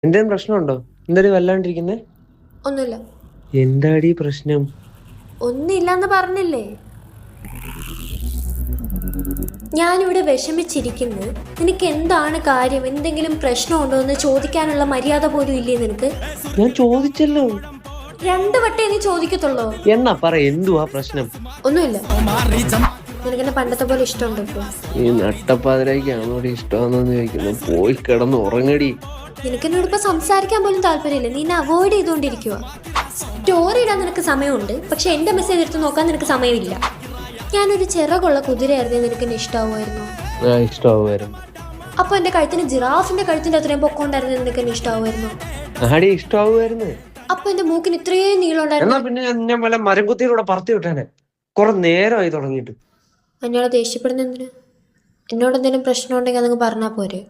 എന്തേലും പ്രശ്നമുണ്ടോ? എന്താടി വല്ലാണ്ടിരിക്കുന്നേ? ഒന്നുമില്ല. എന്താടി പ്രശ്നം? ഒന്നുമില്ലാന്ന് പറഞ്ഞില്ലേ? ഞാനിവിടെ വിഷമിച്ചിരിക്കുന്നു. നിനക്ക് എന്താണ് കാര്യം? എന്തെങ്കിലും പ്രശ്നമുണ്ടോ എന്ന് ചോദിക്കാനുള്ള മര്യാദ പോലും ഇല്ലേ നിനക്ക്? ഞാൻ ചോദിച്ചല്ലോ. 2 വട്ടേ നീ ചോദിക്കത്തുള്ളോ? എന്നാ പറ, എന്തുവാ പ്രശ്നം? ഒന്നുമില്ല. നിനക്കെന്നെ പണ്ടത്തെ പോലെ ഇഷ്ടമുണ്ടോ ഇപ്പൊ? ഈ നട്ടപ്പാതിരായിക്ക് അങ്ങോട്ട് ഇഷ്ടമാണെന്ന് ചോദിക്കുന്നു. പോയി കിടന്ന് ഉറങ്ങടി. നിനക്കെന്നോട് ഇപ്പൊ സംസാരിക്കാൻ പോലും താല്പര്യമില്ല. നീ എന്നെ അവോയ്ഡ് ചെയ്തുകൊണ്ടിരിക്കുക. സ്റ്റോറി ഇടാൻ നിനക്ക് സമയമുണ്ട്, പക്ഷെ എന്റെ മെസ്സേജ് എടുത്ത് നോക്കാൻ നിനക്ക് സമയമില്ല. ഞാനൊരു ചിറകുള്ള കുതിരയായിരുന്നേ നിനക്ക് എന്നെ ഇഷ്ടമാവുമായിരുന്നു? ഇഷ്ടമാവുമായിരുന്നു. അപ്പൊ എന്റെ കഴുത്തിന് ജിറാഫിന്റെ കഴുത്തിന്റെ അത്രയും പൊക്കമുണ്ടായിരുന്നു നിനക്ക് എന്നെ ഇഷ്ടമാവുമായിരുന്നു? ആടി ഇഷ്ടമാവുമായിരുന്നു. അപ്പൊ എന്റെ മൂക്കിന് ഇത്രയും നീളം ഉണ്ടായിരുന്നു? എന്നാ പിന്നെ ഞാൻ വല്ല മരംകുത്തിയിലൂടെ പറത്തി വിട്ടാനെ. കുറെ നേരമായി തുടങ്ങിയിട്ട്. എന്നോട് ദേഷ്യപ്പെടുന്ന എന്തിന്? എന്നോട് എന്തെങ്കിലും പ്രശ്നം ഉണ്ടെങ്കിൽ അതങ്ങ് പറഞ്ഞാൽ പോരെ?